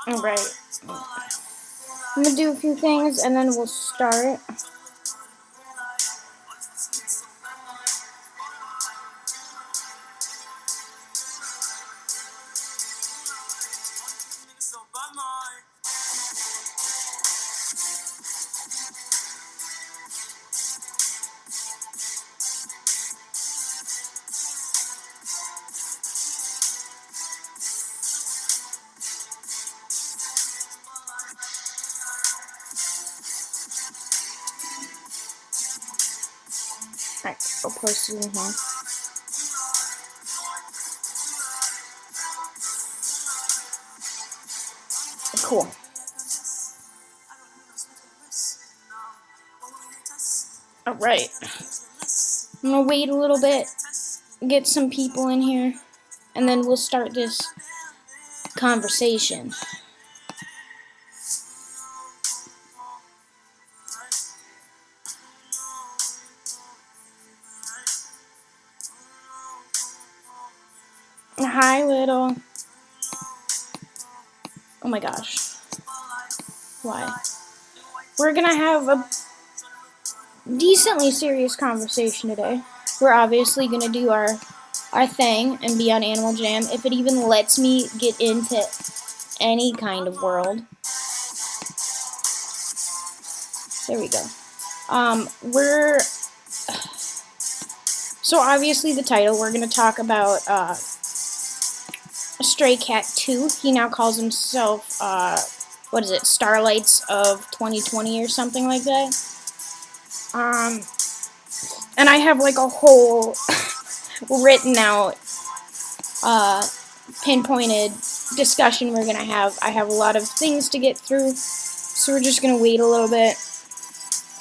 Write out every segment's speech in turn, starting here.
Alright. I'm gonna do a few things and then we'll start. Alright, I'll post it in here. Cool. Alright. I'm gonna wait a little bit, get some people in here, and then we'll start this conversation. Hi, little. Oh my gosh. Why? We're gonna have a decently serious conversation today. We're obviously gonna do our thing and be on Animal Jam, if it even lets me get into any kind of world. There we go. So obviously the title, we're gonna talk about Straycat2. He now calls himself what is it, Starlightsof2020 or something like that. And I have like a whole written out pinpointed discussion we're gonna have. I have a lot of things to get through, so we're just gonna wait a little bit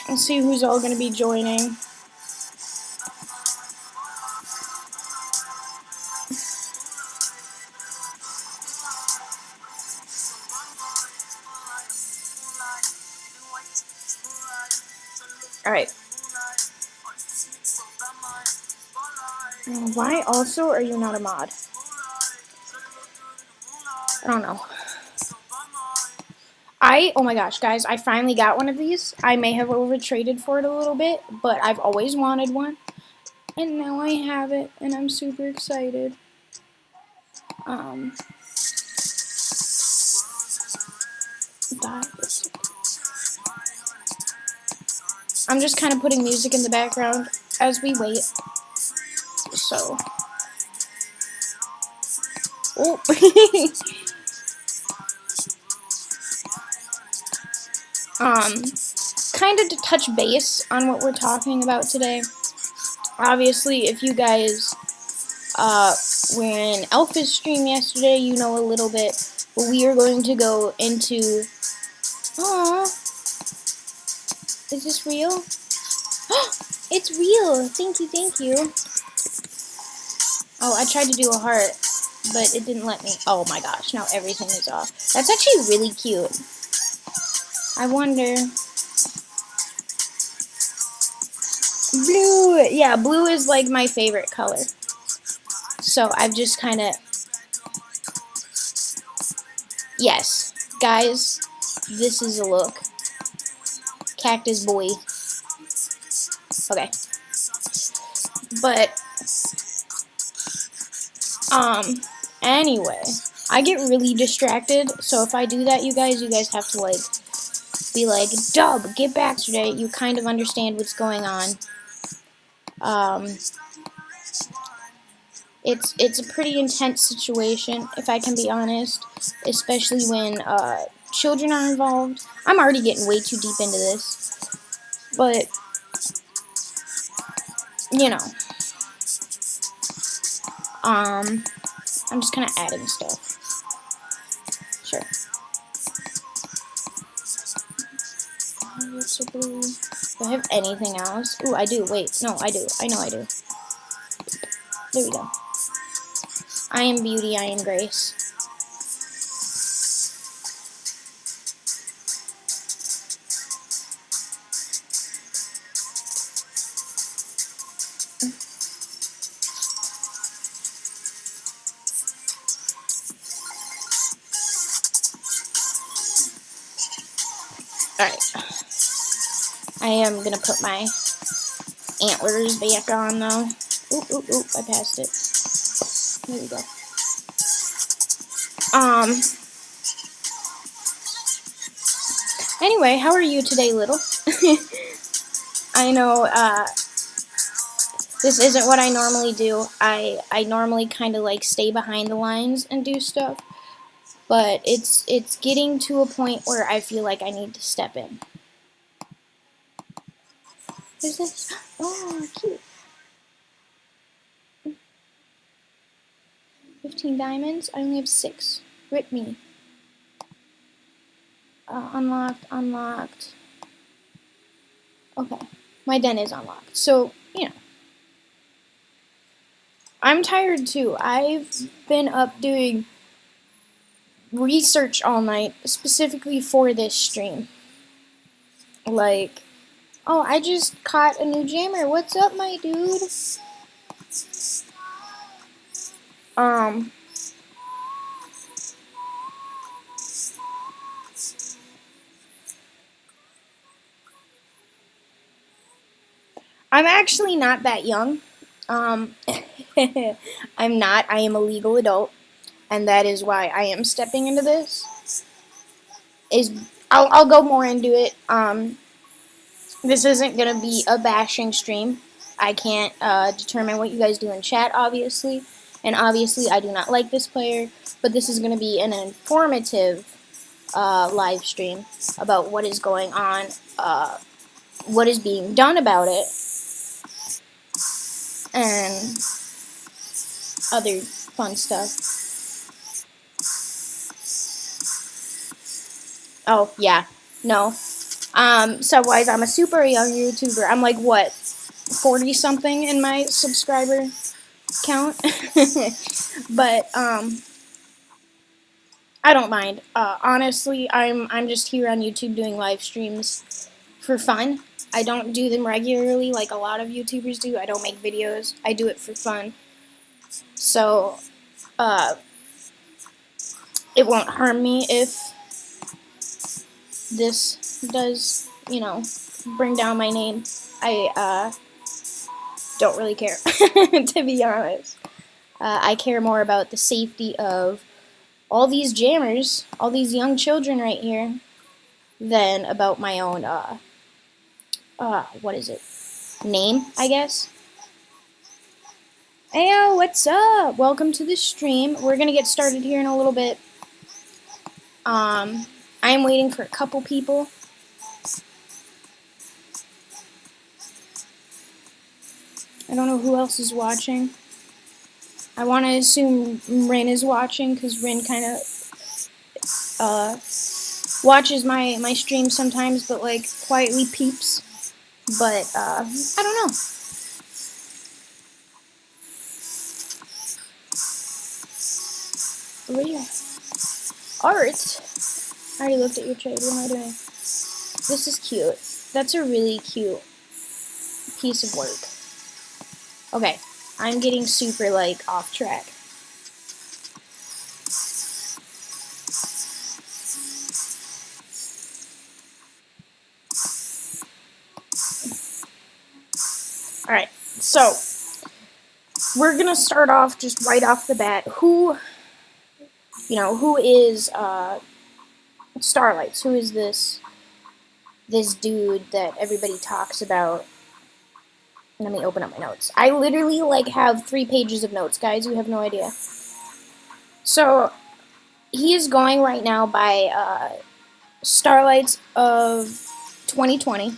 and see who's all gonna be joining. Alright. Why also are you not a mod? I don't know. Oh my gosh, guys, I finally got one of these. I may have overtraded for it a little bit, but I've always wanted one. And now I have it, and I'm super excited. I'm just kind of putting music in the background as we wait. So. Oh. Kind of to touch base on what we're talking about today. Obviously, if you guys were in Alpha's stream yesterday, you know a little bit. But we are going to go into... Aww. Is this real? It's real! Thank you, thank you. Oh, I tried to do a heart, but it didn't let me. Oh my gosh, now everything is off. That's actually really cute. I wonder... Blue! Yeah, blue is like my favorite color. So I've just kind of... Yes, guys, this is a look. Cactus boy. Okay. But, anyway, I get really distracted, so if I do that, you guys have to, like, be like, Dub, get back today. You kind of understand what's going on. It's a pretty intense situation, if I can be honest, especially when, children are involved. I'm already getting way too deep into this, but, you know, I'm just kind of adding stuff. Sure. What's a blue? Do I have anything else? Ooh, I do. Wait, no, I do. I know I do. There we go. I am beauty, I am grace. Alright. I am gonna put my antlers back on though. Oop, oop, oop, I passed it. There we go. Anyway, how are you today, little? I know, this isn't what I normally do. I normally kind of like stay behind the lines and do stuff. But it's getting to a point where I feel like I need to step in. Is this? Oh, cute. 15 diamonds. I only have 6. Rip me. Unlocked, unlocked. Okay. My den is unlocked. So, you know. I'm tired too. I've been up doing research all night, specifically for this stream. Like, oh, I just caught a new jammer. What's up, my dude? I'm actually not that young. I'm not. I am a legal adult, and that is why I am stepping into this. I'll go more into it. This isn't gonna be a bashing stream. I can't determine what you guys do in chat, obviously, and obviously I do not like this player. But this is gonna be an informative live stream about what is going on, what is being done about it, and other fun stuff. Oh, yeah. No. Subwise, I'm a super young YouTuber. I'm like, what, 40-something in my subscriber count? But, I don't mind. Honestly, I'm just here on YouTube doing live streams for fun. I don't do them regularly like a lot of YouTubers do. I don't make videos. I do it for fun. So, it won't harm me if this does, you know, bring down my name. I don't really care, to be honest. I care more about the safety of all these jammers, all these young children right here, than about my own, what is it? Name, I guess? Heyo, what's up? Welcome to the stream. We're gonna get started here in a little bit. I'm waiting for a couple people. I don't know who else is watching. I want to assume Rin is watching, because Rin kind of watches my stream sometimes, but like quietly peeps. But I don't know. Real art. I already looked at your trade. What am I doing? This is cute. That's a really cute piece of work. Okay, I'm getting super like off track. Alright, so we're gonna start off just right off the bat. Who is Starlights? Who is this dude that everybody talks about? Let me open up my notes. I literally like have 3 pages of notes, guys. You have no idea. So he is going right now by Starlightsof2020.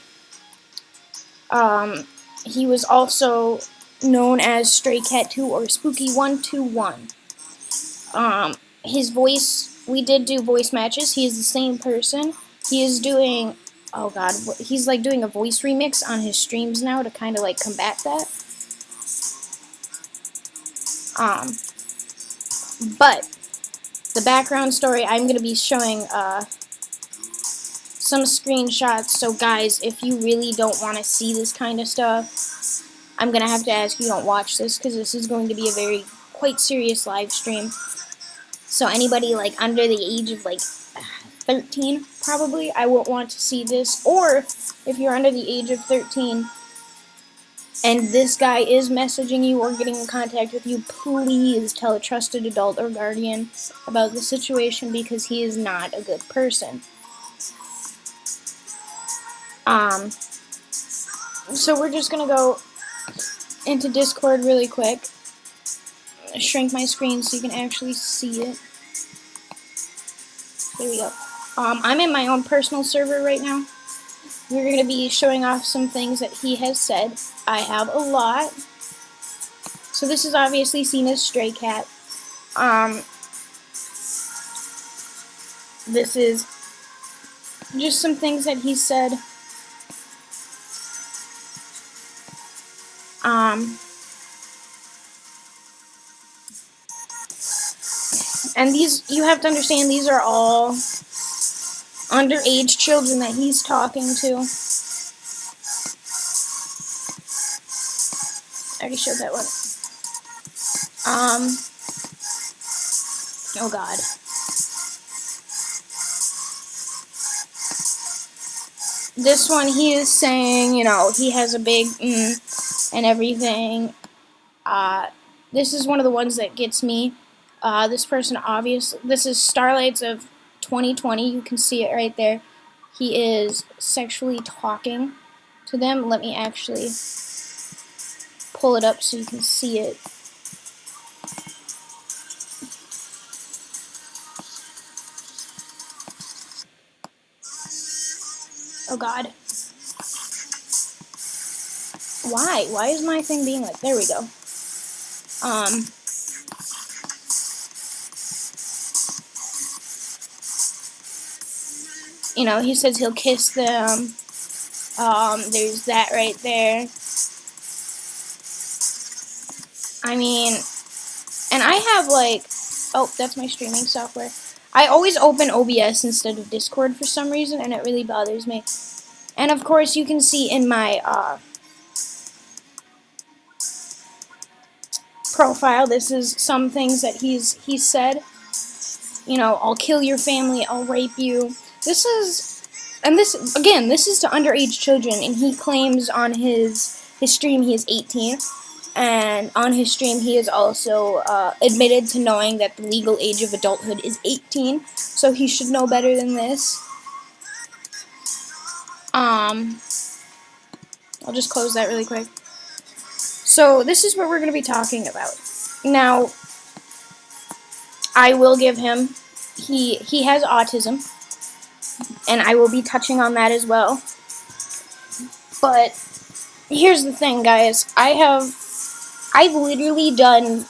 He was also known as Straycat2 or Spooky121. His voice, we did do voice matches. He is the same person. He is doing, oh god, he's like doing a voice remix on his streams now to kind of like combat that. But the background story, I'm going to be showing some screenshots. So guys, if you really don't want to see this kind of stuff, I'm going to have to ask you don't watch this, because this is going to be a quite serious live stream. So anybody like under the age of like 13, probably, I won't want to see this. Or if you're under the age of 13 and this guy is messaging you or getting in contact with you, please tell a trusted adult or guardian about the situation, because he is not a good person. So we're just gonna go into Discord really quick. Shrink my screen so you can actually see it. There we go. I'm in my own personal server right now. We're going to be showing off some things that he has said. I have a lot. So this is obviously seen as Stray Cat. This is just some things that he said. And these, you have to understand, these are all underage children that he's talking to. I already showed that one. Oh god. This one, he is saying, you know, he has a big and everything. This is one of the ones that gets me. This person, obviously, this is Starlightsof2020. You can see it right there. He is sexually talking to them. Let me actually pull it up so you can see it. Oh god. Why? Why is my thing being like, there we go. You know, he says he'll kiss them. There's that right there. I mean, and I have like, oh, that's my streaming software. I always open OBS instead of Discord for some reason, and it really bothers me. And of course, you can see in my profile, this is some things that he said. You know, I'll kill your family, I'll rape you. This is, and this, again, this is to underage children, and he claims on his stream he is 18. And on his stream, he has also admitted to knowing that the legal age of adulthood is 18, so he should know better than this. I'll just close that really quick. So this is what we're going to be talking about. Now, I will give him, he has autism, and I will be touching on that as well. But here's the thing, guys. I've literally done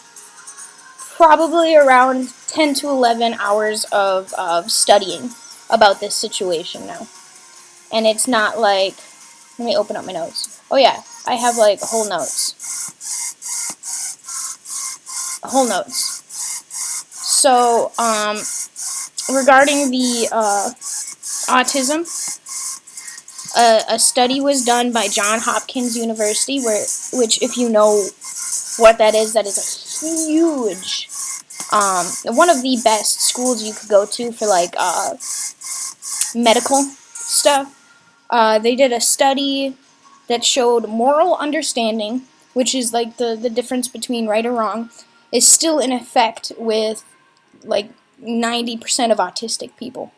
probably around 10 to 11 hours of studying about this situation now. And it's not like, let me open up my notes. Oh yeah, I have like whole notes. So, regarding the autism, a study was done by Johns Hopkins University, which if you know what that is a huge, one of the best schools you could go to for like medical stuff. They did a study that showed moral understanding, which is like the difference between right or wrong, is still in effect with like 90% of autistic people.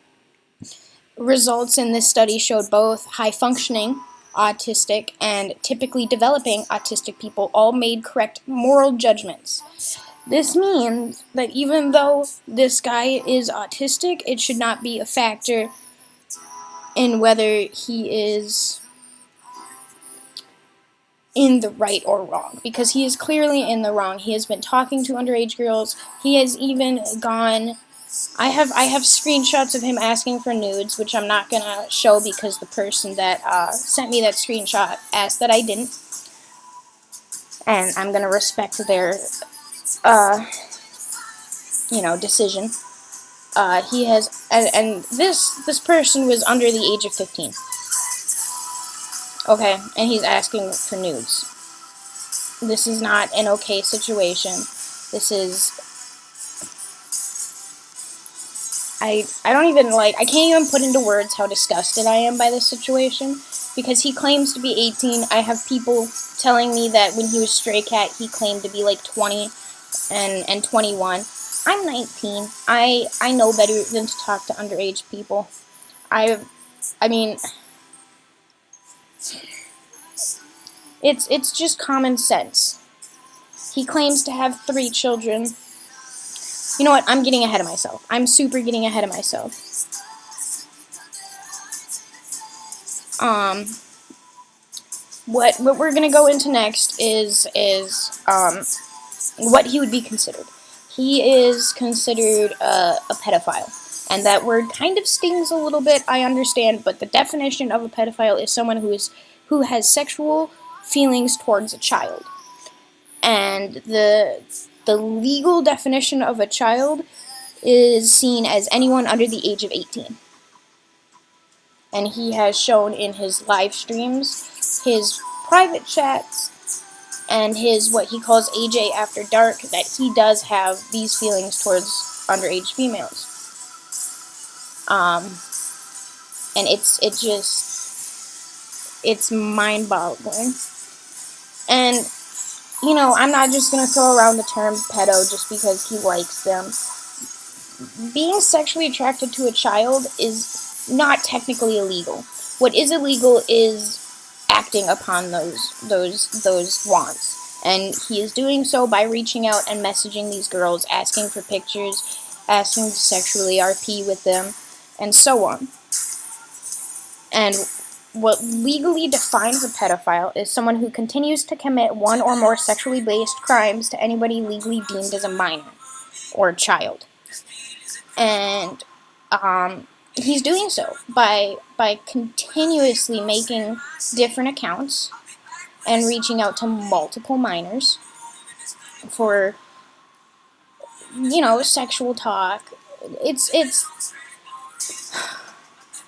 Results in this study showed both high-functioning autistic and typically developing autistic people all made correct moral judgments. This means that even though this guy is autistic, it should not be a factor in whether he is in the right or wrong, because he is clearly in the wrong. He has been talking to underage girls. He has even gone, I have screenshots of him asking for nudes, which I'm not going to show because the person that sent me that screenshot asked that I didn't. And I'm going to respect their, you know, decision. He has, and this person was under the age of 15. Okay, and he's asking for nudes. This is not an okay situation. This is I don't even, like, I can't even put into words how disgusted I am by this situation, because he claims to be 18. I have people telling me that when he was Stray Cat, he claimed to be, like, 20 and 21. I'm 19. I know better than to talk to underage people. I mean, it's just common sense. He claims to have 3 children. You know what? I'm getting ahead of myself. I'm super getting ahead of myself. What we're gonna go into next is what he would be considered. He is considered a pedophile, and that word kind of stings a little bit. I understand, but the definition of a pedophile is someone who has sexual feelings towards a child, and the legal definition of a child is seen as anyone under the age of 18. And he has shown in his live streams, his private chats, and his what he calls AJ After Dark, that he does have these feelings towards underage females. And it's mind-boggling. And, you know, I'm not just gonna throw around the term pedo just because he likes them. Being sexually attracted to a child is not technically illegal. What is illegal is acting upon those wants. And he is doing so by reaching out and messaging these girls, asking for pictures, asking to sexually RP with them, and so on. And what legally defines a pedophile is someone who continues to commit one or more sexually based crimes to anybody legally deemed as a minor or a child. And he's doing so by continuously making different accounts and reaching out to multiple minors for, you know, sexual talk.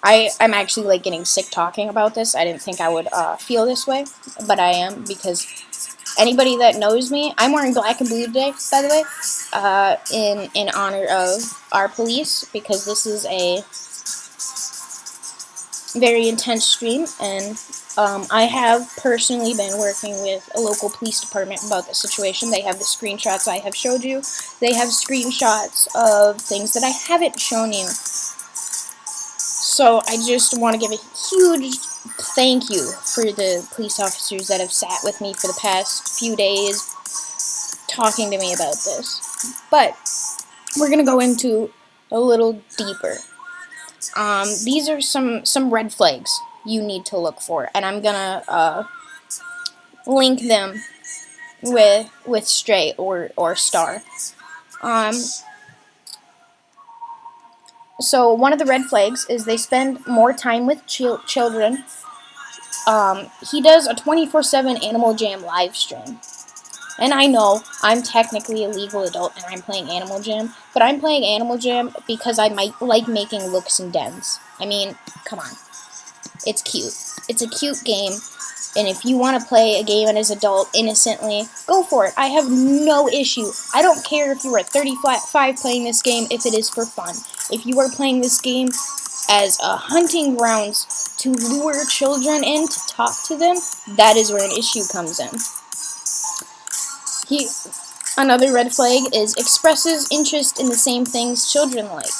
I'm actually, like, getting sick talking about this. I didn't think I would feel this way, but I am, because anybody that knows me, I'm wearing black and blue today, by the way, in honor of our police, because this is a very intense stream, and I have personally been working with a local police department about the situation. They have the screenshots I have showed you. They have screenshots of things that I haven't shown you. So I just want to give a huge thank you for the police officers that have sat with me for the past few days talking to me about this. But we're going to go into a little deeper. These are some red flags you need to look for, and I'm gonna link them with Stray or Star. So one of the red flags is they spend more time with children. He does a 24/7 Animal Jam live stream. And I know I'm technically a legal adult and I'm playing Animal Jam, but I'm playing Animal Jam because I might like making looks and dens. I mean, come on. It's cute. It's a cute game, and if you want to play a game as an adult innocently, go for it. I have no issue. I don't care if you are 35 playing this game if it is for fun. If you are playing this game as a hunting grounds to lure children in to talk to them, that is where an issue comes in. Another red flag is expresses interest in the same things children like.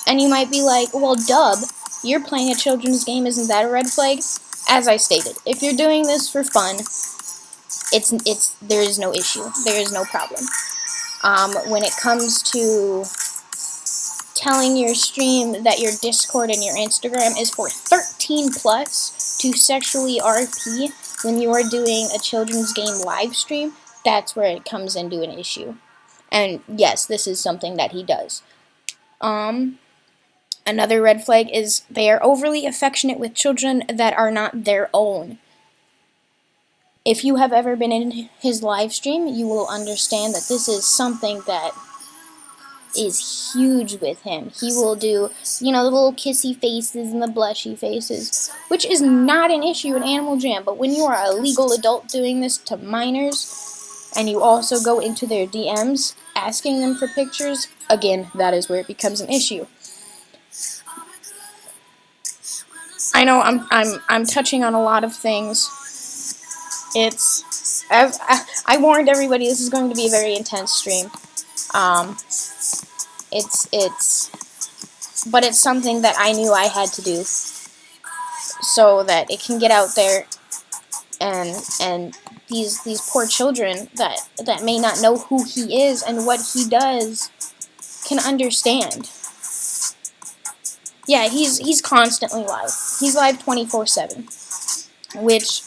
And you might be like, well, Dub, you're playing a children's game, isn't that a red flag? As I stated, if you're doing this for fun, there is no issue. There is no problem. When it comes to telling your stream that your Discord and your Instagram is for 13 plus to sexually RP when you are doing a children's game live stream, that's where it comes into an issue. And yes, this is something that he does. Another red flag is they are overly affectionate with children that are not their own. If you have ever been in his live stream, you will understand that this is something that is huge with him. He will do, you know, the little kissy faces and the blushy faces, which is not an issue in Animal Jam, but when you are a legal adult doing this to minors, and you also go into their DMs asking them for pictures, again, that is where it becomes an issue. I know I'm touching on a lot of things. It's, I warned everybody this is going to be a very intense stream. But it's something that I knew I had to do so that it can get out there, and these poor children that may not know who he is and what he does can understand. Yeah, he's constantly live. He's live 24/7, which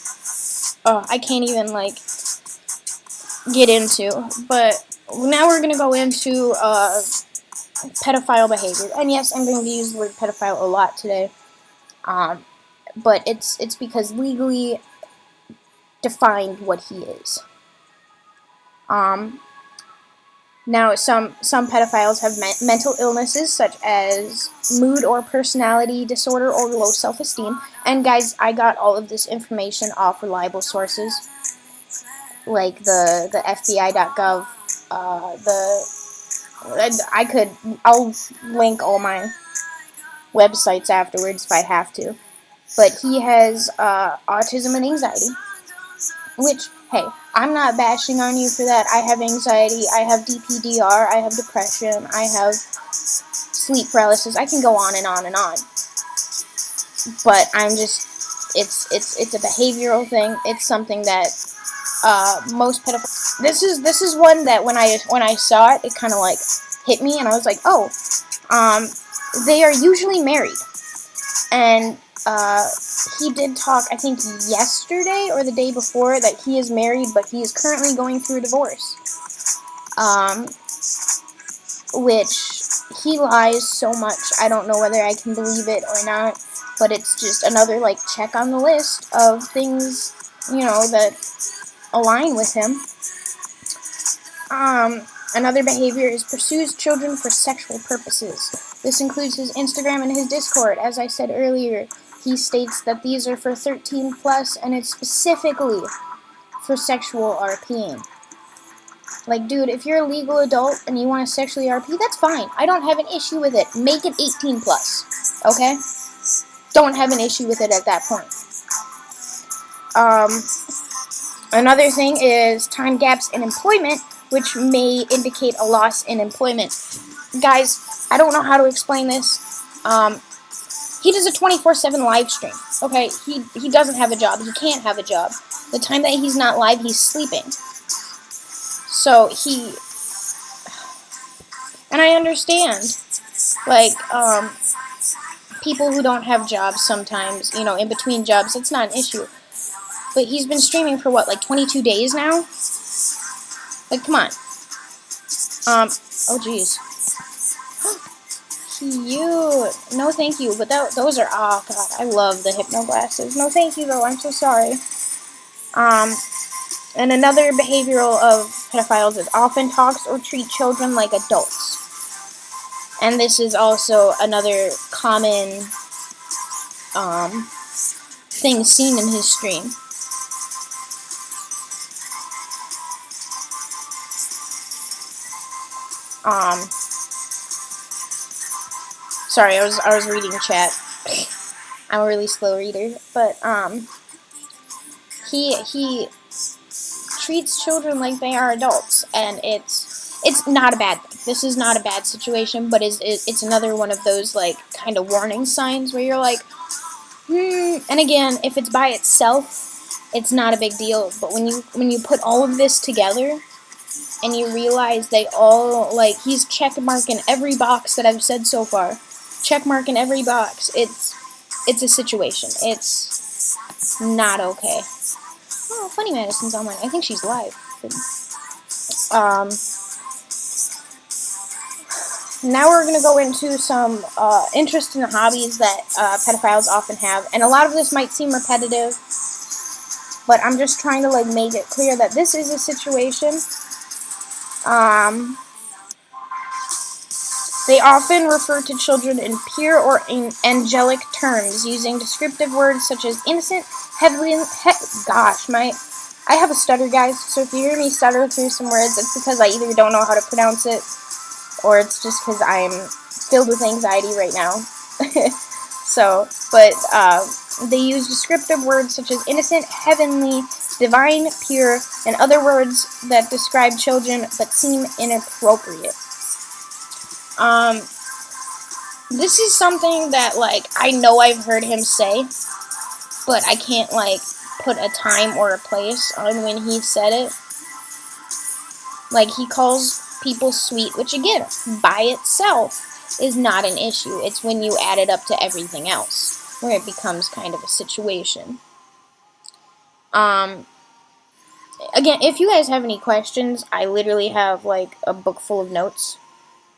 I can't even like get into. But now we're gonna go into pedophile behavior, and yes, I'm going to use the word pedophile a lot today. But it's because legally defined what he is. Now, some pedophiles have mental illnesses such as mood or personality disorder or low self-esteem. And guys, I got all of this information off reliable sources, like the FBI.gov. I'll link all my websites afterwards if I have to. But he has autism and anxiety, which, hey, I'm not bashing on you for that. I have anxiety, I have DPDR, I have depression, I have sleep paralysis. I can go on and on and on. But I'm just, it's a behavioral thing. It's something that most pedophiles. This is one that when I saw it, it kind of like hit me, and I was like, oh, they are usually married, and he did talk, I think yesterday or the day before, that he is married, but he is currently going through a divorce. Which he lies so much, I don't know whether I can believe it or not, but it's just another, like, check on the list of things, you know, that align with him. Another behavior is pursues children for sexual purposes. This includes his Instagram and his Discord. As I said earlier, he states that these are for 13 plus, and it's specifically for sexual RPing. Like, dude, if you're a legal adult and you want to sexually RP, that's fine. I don't have an issue with it. Make it 18 plus, okay? Don't have an issue with it at that point. Another thing is time gaps in employment, which may indicate a loss in employment. Guys, I don't know how to explain this. He does a 24/7 live stream. Okay, he doesn't have a job. He can't have a job. The time that he's not live, he's sleeping. So and I understand, like, people who don't have jobs sometimes, you know, in between jobs, it's not an issue. But he's been streaming for what, like 22 days now? Like, come on. Oh jeez. Cute. No thank you, but those are, oh god, I love the hypno glasses. No thank you though, I'm so sorry. And another behavioral of pedophiles is often talks or treat children like adults. And this is also another common thing seen in his stream. Sorry, I was reading chat. I'm a really slow reader, but he treats children like they are adults, and it's not a bad thing. This is not a bad situation, but it's another one of those, like, kind of warning signs where you're like, and again, if it's by itself, it's not a big deal, but when you put all of this together and you realize they all, like, he's checkmarking every box that I've said so far. Checkmarking every box. It's a situation. It's not okay. Oh, Funny Madison's online. I think she's live. Now we're going to go into some interesting hobbies that pedophiles often have. And a lot of this might seem repetitive, but I'm just trying to, like, make it clear that this is a situation. They often refer to children in pure or angelic terms, using descriptive words such as innocent, heavenly, gosh, my I have a stutter, guys, so if you hear me stutter through some words, it's because I either don't know how to pronounce it, or it's just because I'm filled with anxiety right now. So, but they use descriptive words such as innocent, heavenly, divine, pure, and other words that describe children but seem inappropriate. This is something that, like, I know I've heard him say, but I can't, like, put a time or a place on when he said it. Like, he calls people sweet, which, again, by itself is not an issue. It's when you add it up to everything else where it becomes kind of a situation. Again, if you guys have any questions, I literally have, like, a book full of notes.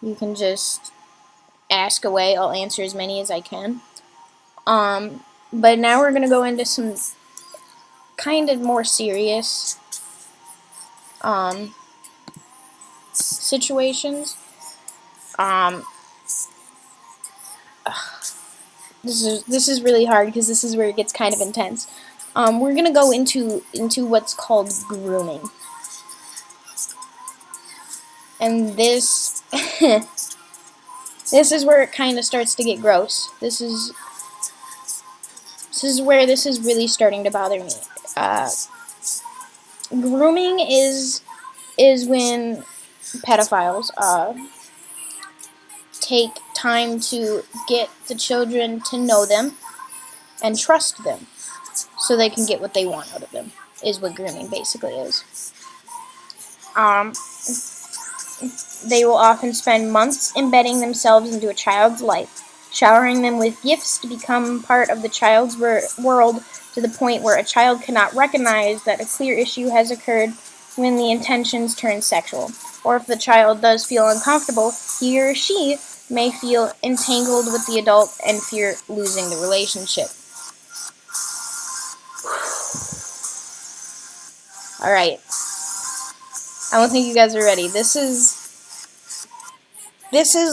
You can just ask away. I'll answer as many as I can. But now we're going to go into some kind of more serious situations. This is really hard because this is where it gets kind of intense. We're gonna go into what's called grooming, and this this is where it kind of starts to get gross. This is where this is really starting to bother me. Grooming is when pedophiles take time to get the children to know them and trust them so they can get what they want out of them, is what grooming basically is. They will often spend months embedding themselves into a child's life, showering them with gifts to become part of the child's world to the point where a child cannot recognize that a clear issue has occurred when the intentions turn sexual. Or if the child does feel uncomfortable, he or she may feel entangled with the adult and fear losing the relationship. Alright. I don't think you guys are ready. This is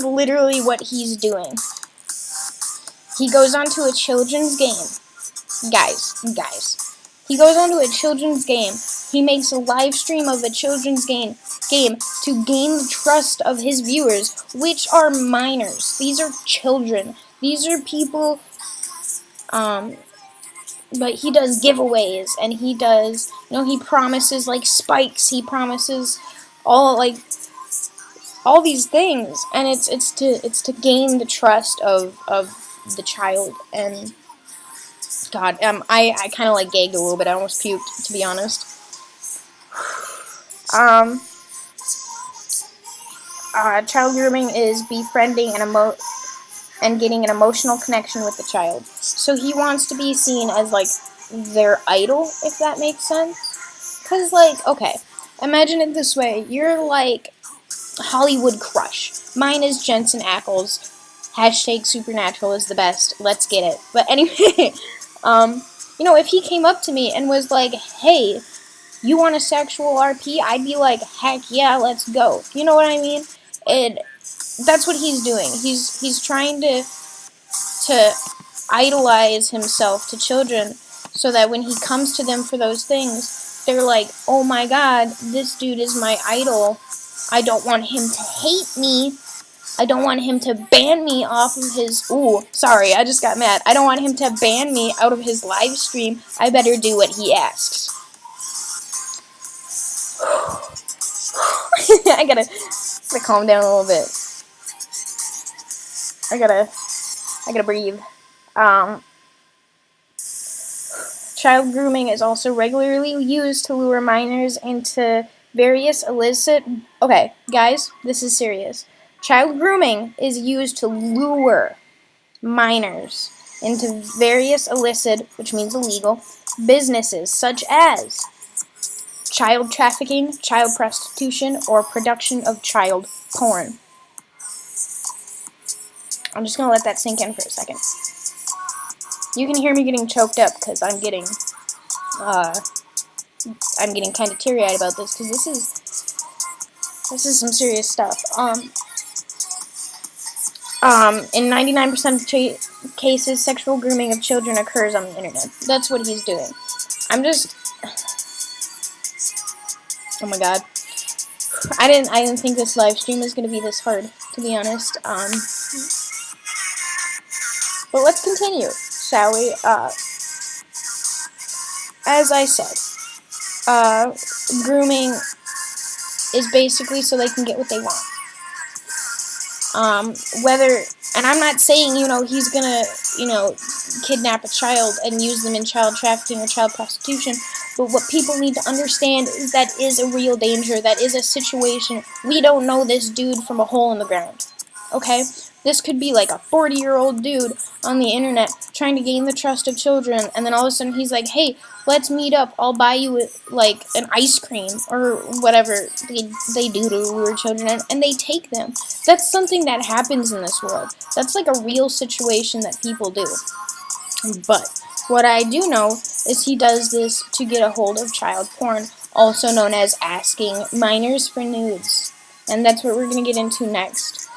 literally what he's doing. He goes onto a children's game. Guys. He goes onto a children's game. He makes a live stream of a children's game to gain the trust of his viewers, which are minors. These are children. These are people, but he does giveaways, and he does, he promises, like, spikes. He promises all these things, and it's to gain the trust of the child. And God, I kind of like gagged a little bit. I almost puked, to be honest. Child grooming is befriending and getting an emotional connection with the child. So he wants to be seen as, like, their idol, if that makes sense. Because, like, okay, imagine it this way. You're, like, Hollywood crush. Mine is Jensen Ackles. # Supernatural is the best. Let's get it. But anyway, if he came up to me and was like, hey, you want a sexual RP? I'd be like, heck yeah, let's go. You know what I mean? That's what he's doing. He's trying to idolize himself to children so that when he comes to them for those things, they're like, oh my god, this dude is my idol. I don't want him to hate me. I don't want him to ban me off of his... Ooh, sorry, I just got mad. I don't want him to ban me out of his live stream. I better do what he asks. I gotta calm down a little bit. I gotta breathe. Child grooming is also regularly used to lure minors into various illicit... Okay, guys, this is serious. Child grooming is used to lure minors into various illicit, which means illegal, businesses such as child trafficking, child prostitution, or production of child porn. I'm just gonna let that sink in for a second. You can hear me getting choked up because I'm getting kind of teary-eyed about this, because this is some serious stuff. In 99% of cases, sexual grooming of children occurs on the internet. That's what he's doing. Oh my god. I didn't think this live stream was gonna be this hard, to be honest. But let's continue, shall we? As I said, grooming is basically so they can get what they want. And I'm not saying, he's gonna, kidnap a child and use them in child trafficking or child prostitution, but what people need to understand is that is a real danger, that is a situation. We don't know this dude from a hole in the ground, okay? This could be like a 40-year-old dude on the internet trying to gain the trust of children, and then all of a sudden he's like, hey, let's meet up, I'll buy you, like, an ice cream, or whatever they do to lure children, and they take them. That's something that happens in this world. That's like a real situation that people do. But what I do know is he does this to get a hold of child porn, also known as asking minors for nudes. And that's what we're going to get into next.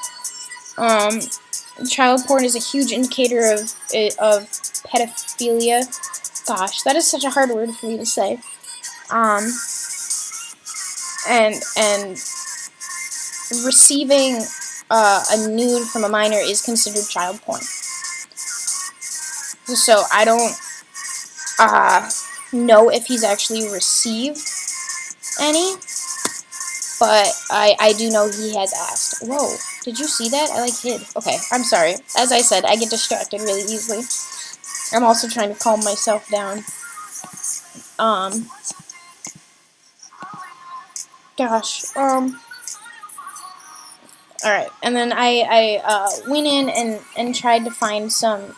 Child porn is a huge indicator of pedophilia. Gosh, that is such a hard word for me to say. And receiving a nude from a minor is considered child porn. So I don't know if he's actually received any, but I do know he has asked. Whoa, did you see that? I like hid. Okay, I'm sorry. As I said, I get distracted really easily. I'm also trying to calm myself down. Gosh, alright, and then I went in and tried to find some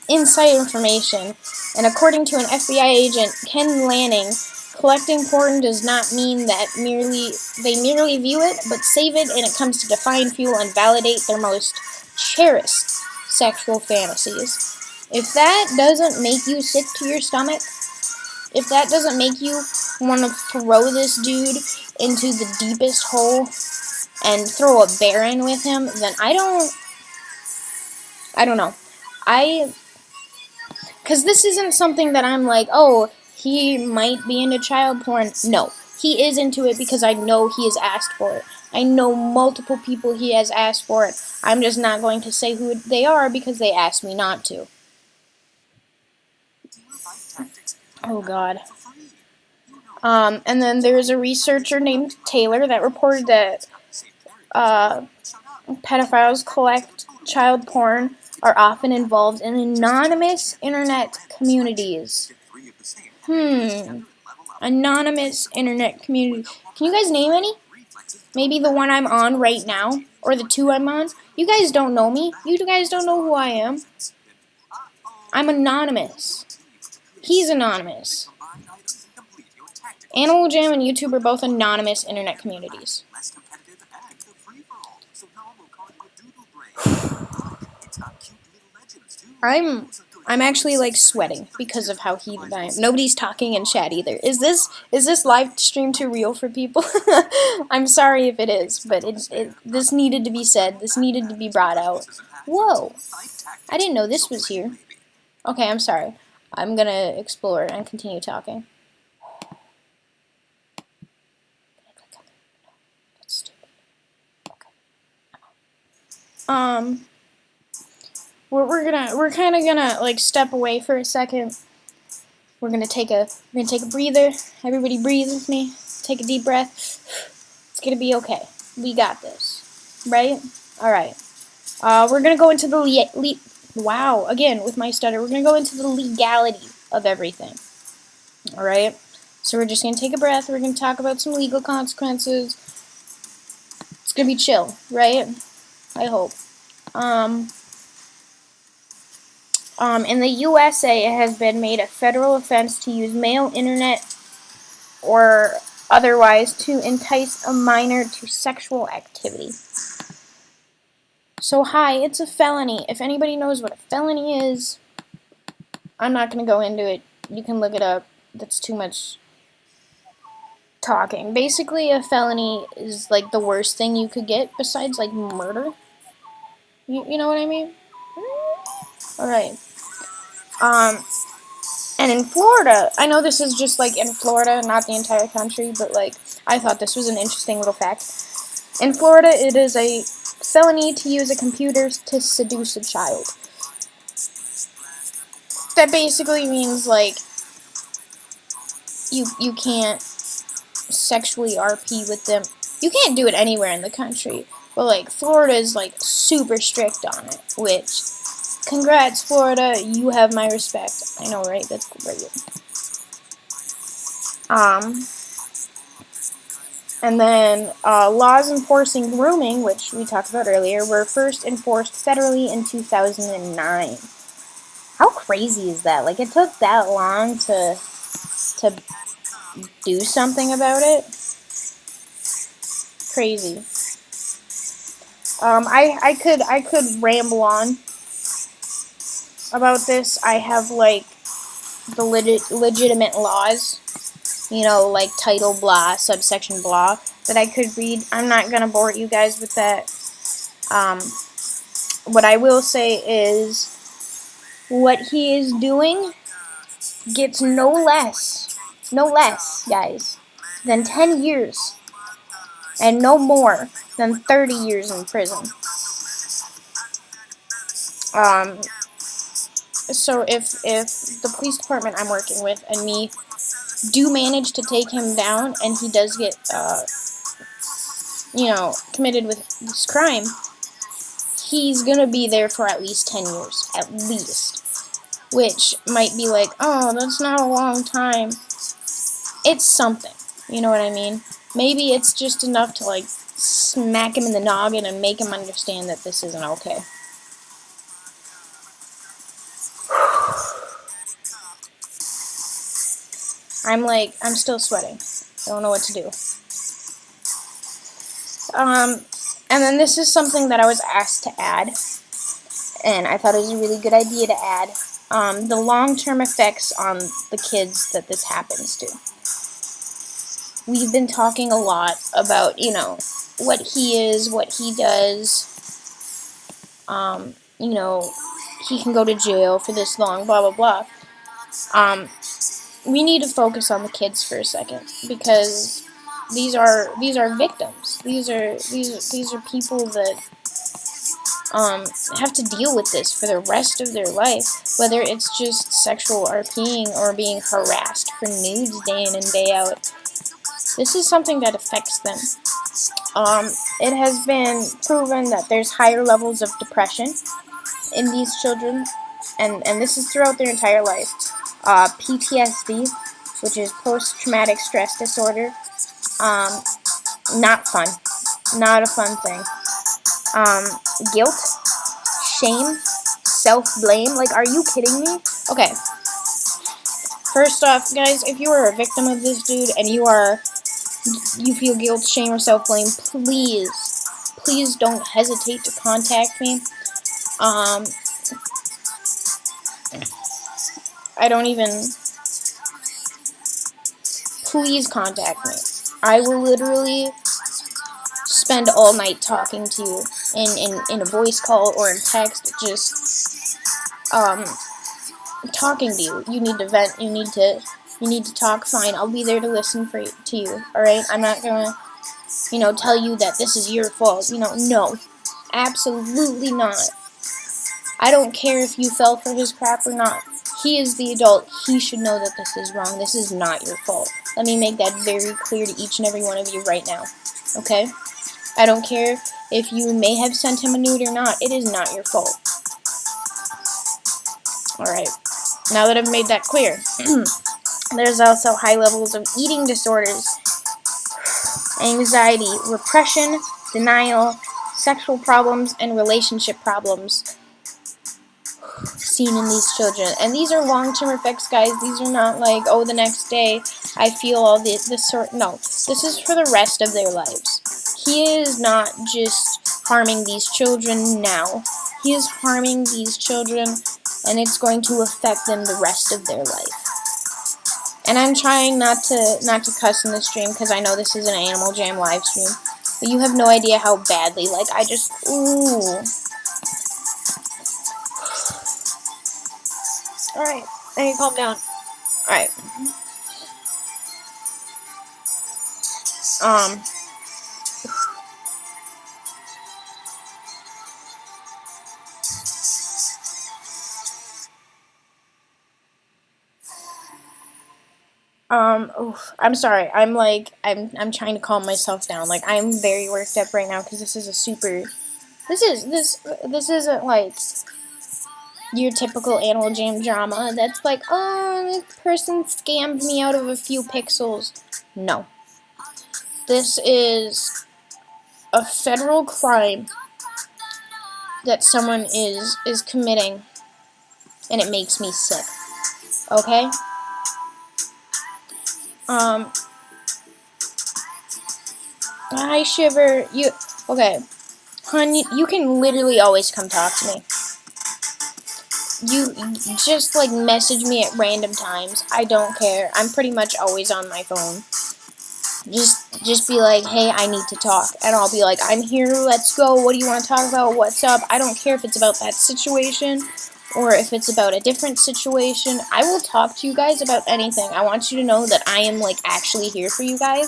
inside information, and according to an FBI agent, Ken Lanning, collecting porn does not mean that they merely view it, but save it, and it comes to define, fuel, and validate their most cherished sexual fantasies. If that doesn't make you sick to your stomach, if that doesn't make you want to throw this dude into the deepest hole and throw a bear in with him, then I don't know. Because this isn't something that I'm like, oh, he might be into child porn. No, he is into it because I know he has asked for it. I know multiple people he has asked for it. I'm just not going to say who they are because they asked me not to. Oh, God. And then there's a researcher named Taylor that reported that pedophiles collect child porn are often involved in anonymous internet communities. Anonymous internet community. Can you guys name any? Maybe the one I'm on right now, or the two I'm on. You guys don't know me. You guys don't know who I am. I'm anonymous. He's anonymous. Animal Jam and YouTube are both anonymous internet communities. I'm actually like sweating because of how heated I am. Nobody's talking in chat either. Is this live stream too real for people? I'm sorry if it is, but this needed to be said. This needed to be brought out. Whoa! I didn't know this was here. Okay, I'm sorry. I'm gonna explore and continue talking. That's stupid. Okay. We're kind of gonna like step away for a second. We're gonna take a breather. Everybody breathe with me. Take a deep breath. It's gonna be okay. We got this, right? All right. We're gonna go into the wow, again with my stutter. We're gonna go into the legality of everything. All right. So we're just gonna take a breath. We're gonna talk about some legal consequences. It's gonna be chill, right? I hope. In the USA, it has been made a federal offense to use male internet or otherwise to entice a minor to sexual activity. So, hi, it's a felony. If anybody knows what a felony is, I'm not going to go into it. You can look it up. That's too much talking. Basically, a felony is like the worst thing you could get besides like murder. You know what I mean? Alright. And And in Florida, I know this is just like in Florida, not the entire country, but like I thought this was an interesting little fact. In Florida, it is a felony to use a computer to seduce a child. That basically means like you can't sexually RP with them. You can't do it anywhere in the country, but like Florida is like super strict on it, which congrats Florida, you have my respect. I know, right? That's great. And then laws enforcing grooming, which we talked about earlier, were first enforced federally in 2009. How crazy is that? Like, it took that long to do something about it? Crazy. I could ramble on about this. I have like the legitimate laws, you know, like title blah, subsection blah, that I could read. I'm not gonna bore you guys with that. What I will say is what he is doing gets no less, guys, than 10 years and no more than 30 years in prison. So if the police department I'm working with and me do manage to take him down and he does get, you know, committed with this crime, he's gonna be there for at least 10 years, at least. Which might be like, oh, that's not a long time. It's something, you know what I mean? Maybe it's just enough to, like, smack him in the noggin and make him understand that this isn't okay. I'm still sweating. I don't know what to do. And then this is something that I was asked to add, and I thought it was a really good idea to add. The long-term effects on the kids that this happens to. We've been talking a lot about, you know, what he is, what he does. You know, he can go to jail for this long, blah, blah, blah. We need to focus on the kids for a second, because these are victims. These are people that have to deal with this for the rest of their life, whether it's just sexual RPing or being harassed for nudes day in and day out. This is something that affects them. It has been proven that there's higher levels of depression in these children, and this is throughout their entire life. PTSD, which is post-traumatic stress disorder, not fun. Not a fun thing. Guilt, shame, self-blame. Like, are you kidding me? Okay. First off, guys, if you are a victim of this dude and you feel guilt, shame, or self-blame, please don't hesitate to contact me. Please contact me. I will literally spend all night talking to you in a voice call or in text, just talking to you. You need to vent, you need to talk, fine, I'll be there to listen to you, alright? I'm not gonna, you know, tell you that this is your fault, you know, no. Absolutely not. I don't care if you fell for his crap or not. He is the adult. He should know that this is wrong. This is not your fault. Let me make that very clear to each and every one of you right now. Okay? I don't care if you may have sent him a nude or not. It is not your fault. Alright. Now that I've made that clear. There's also high levels of eating disorders, anxiety, repression, denial, sexual problems, and relationship problems seen in these children. And these are long-term effects, guys. These are not like, oh, the next day I feel all this sort. No, this is for the rest of their lives. He is not just harming these children now. He is harming these children, and it's going to affect them the rest of their life. And I'm trying not to cuss in this stream, because I know this is an Animal Jam live stream. But you have no idea how badly, like, I just, ooh. Alright, I need to calm down. Alright. Oof, I'm sorry. I'm trying to calm myself down. Like, I'm very worked up right now because this is a super. This isn't like your typical Animal Jam drama. That's like, oh, this person scammed me out of a few pixels. No, this is a federal crime that someone is committing, and it makes me sick. Okay. Hi, Shiver. Okay, hon? You can literally always come talk to me. You just like message me at random times. I don't care. I'm pretty much always on my phone. Just be like, hey, I need to talk, and I'll be like, I'm here. Let's go. What do you want to talk about? What's up? I don't care if it's about that situation or if it's about a different situation. I will talk to you guys about anything. I want you to know that I am like actually here for you guys.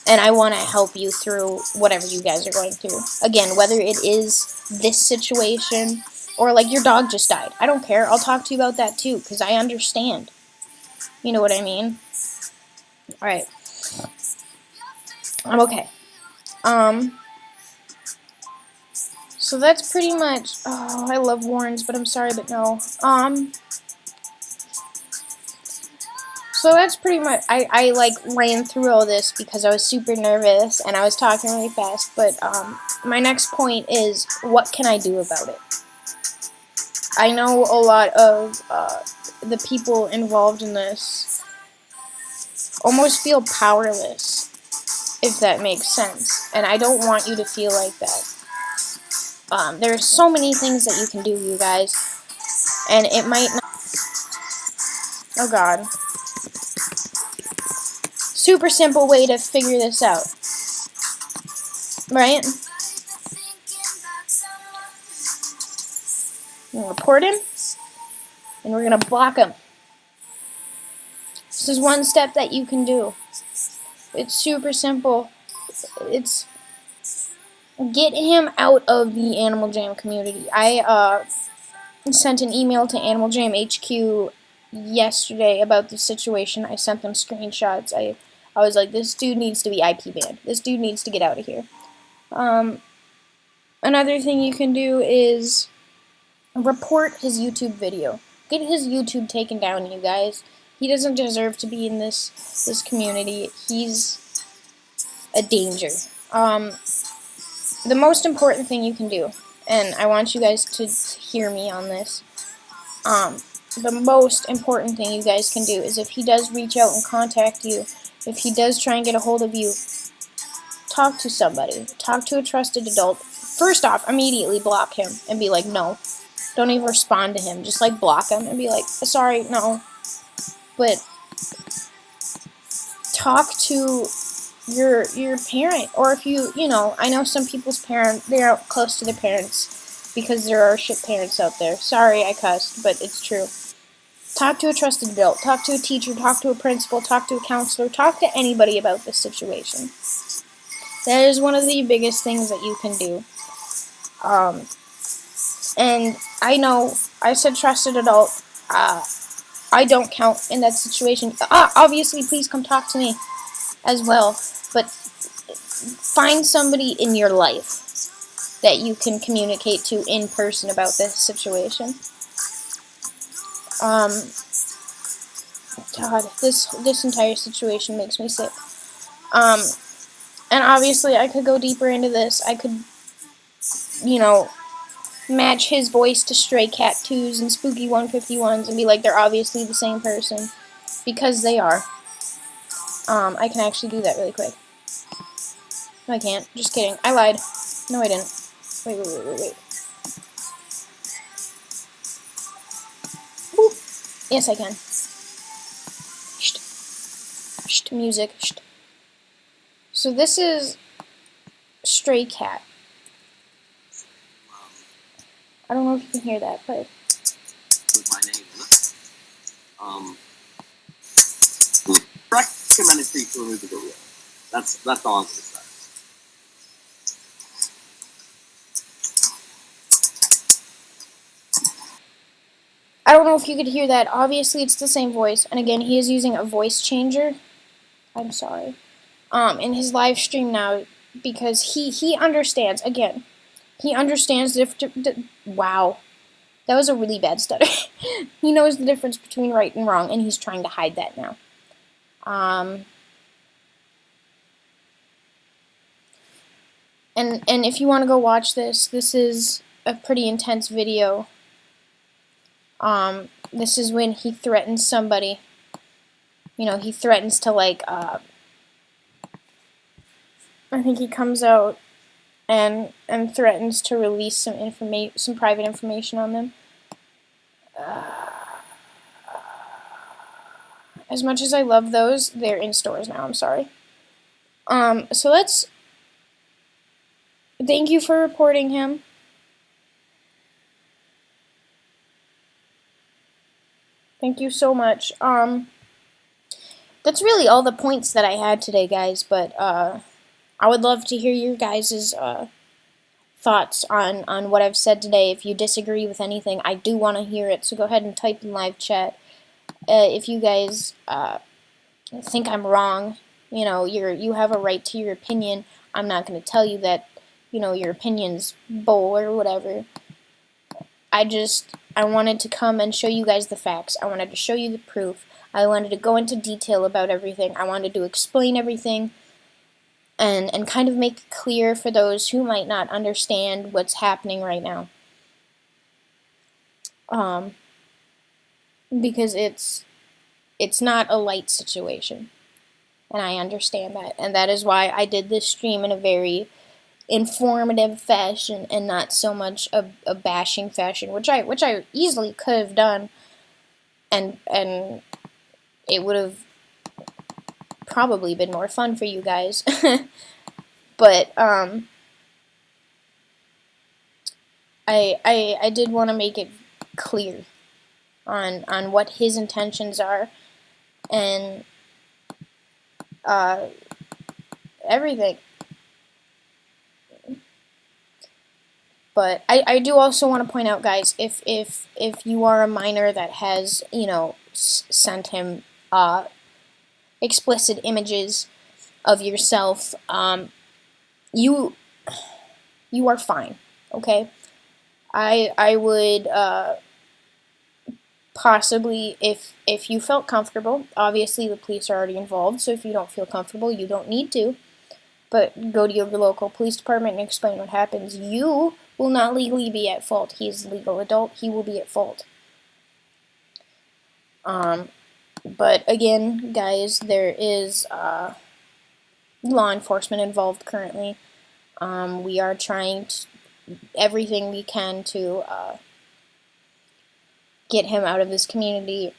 And I want to help you through whatever you guys are going through. Again, whether it is this situation or like your dog just died. I don't care. I'll talk to you about that too because I understand. You know what I mean? Alright. I'm okay. So that's pretty much... Oh, I love Warrens, but I'm sorry, but no. So that's pretty much... I like, ran through all this because I was super nervous and I was talking really fast, but, my next point is, what can I do about it? I know a lot of, the people involved in this almost feel powerless, if that makes sense, and I don't want you to feel like that. There are so many things that you can do, you guys, and it might not... Oh god. Super simple way to figure this out. Right? We're gonna report him, and we're gonna block him. This is one step that you can do. It's super simple. It's... Get him out of the Animal Jam community. I, sent an email to Animal Jam HQ yesterday about the situation. I sent them screenshots. I was like, this dude needs to be IP banned. This dude needs to get out of here. Another thing you can do is report his YouTube video. Get his YouTube taken down, you guys. He doesn't deserve to be in this community. He's a danger. The most important thing you can do, and I want you guys to hear me on this, the most important thing you guys can do is if he does reach out and contact you, if he does try and get a hold of you, talk to somebody. Talk to a trusted adult. First off, immediately block him and be like, no. Don't even respond to him. Just, like, block him and be like, sorry, no. But talk to your parent, or if you know, I know some people's they're close to their parents because there are shit parents out there. Sorry I cussed, but it's true. Talk to a trusted adult, talk to a teacher, talk to a principal, talk to a counselor, talk to anybody about this situation. That is one of the biggest things that you can do. And I know, I said trusted adult, I don't count in that situation. Obviously, please come talk to me as well, but find somebody in your life that you can communicate to in person about this situation. God, this entire situation makes me sick. And obviously I could go deeper into this. I could, you know, match his voice to Straycat2's and Spooky 151's and be like, they're obviously the same person. Because they are. I can actually do that really quick. No, I can't. Just kidding. I lied. No, I didn't. Wait. Boop. Yes, I can. Shh, music. Shh. So this is Stray Cat. I don't know if you can hear that, but... With my name in it. too many people who do it. That's all I'm gonna say. I don't know if you could hear that. Obviously, it's the same voice. And again, he is using a voice changer. I'm sorry. In his live stream now, because he understands. Again, he understands wow, that was a really bad stutter. He knows the difference between right and wrong, and he's trying to hide that now. And if you want to go watch this is a pretty intense video. This is when he threatens somebody. You know, he threatens to, like, I think he comes out and threatens to release some private information on them. As much as I love those, they're in stores now, I'm sorry. So let's... Thank you for reporting him. Thank you so much. That's really all the points that I had today, guys, but, I would love to hear your guys' thoughts on what I've said today. If you disagree with anything, I do want to hear it, so go ahead and type in live chat. If you guys, think I'm wrong, you know, you have a right to your opinion. I'm not going to tell you that, you know, your opinion's bull or whatever. I wanted to come and show you guys the facts. I wanted to show you the proof. I wanted to go into detail about everything. I wanted to explain everything and kind of make it clear for those who might not understand what's happening right now. Because it's not a light situation. And I understand that. And that is why I did this stream in a very informative fashion and not so much a bashing fashion, which I easily could have done, and it would have probably been more fun for you guys. But I did want to make it clear on what his intentions are and everything. But I do also want to point out, guys, if you are a minor that has, you know, sent him explicit images of yourself, you are fine, okay? I would possibly, if you felt comfortable, obviously the police are already involved, so if you don't feel comfortable, you don't need to, but go to your local police department and explain what happens. You will not legally be at fault. He is a legal adult. He will be at fault. But again, guys, there is law enforcement involved currently. We are trying everything we can to get him out of this community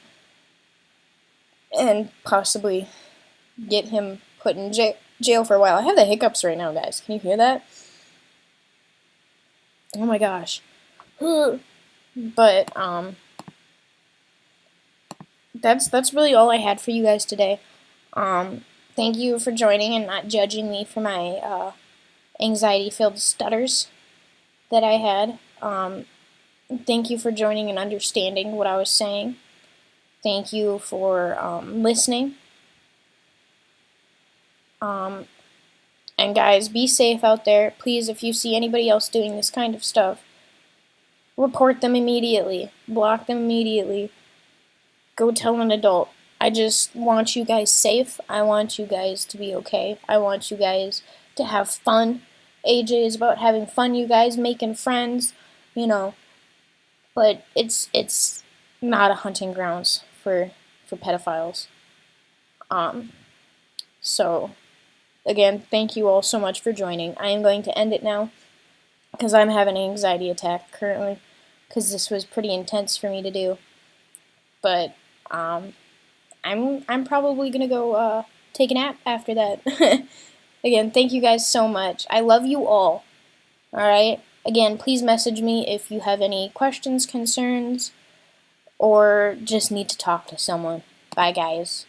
and possibly get him put in jail for a while. I have the hiccups right now, guys. Can you hear that? Oh my gosh. But that's really all I had for you guys today. Thank you for joining and not judging me for my anxiety-filled stutters that I had. Thank you for joining and understanding what I was saying. Thank you for listening. And guys, be safe out there. Please, if you see anybody else doing this kind of stuff, report them immediately. Block them immediately. Go tell an adult. I just want you guys safe. I want you guys to be okay. I want you guys to have fun. AJ is about having fun, you guys, making friends, you know. But it's not a hunting grounds for pedophiles. So, again, thank you all so much for joining. I am going to end it now because I'm having an anxiety attack currently because this was pretty intense for me to do. But I'm probably gonna go take a nap after that. Again, thank you guys so much. I love you all. Alright? Again, please message me if you have any questions, concerns, or just need to talk to someone. Bye, guys.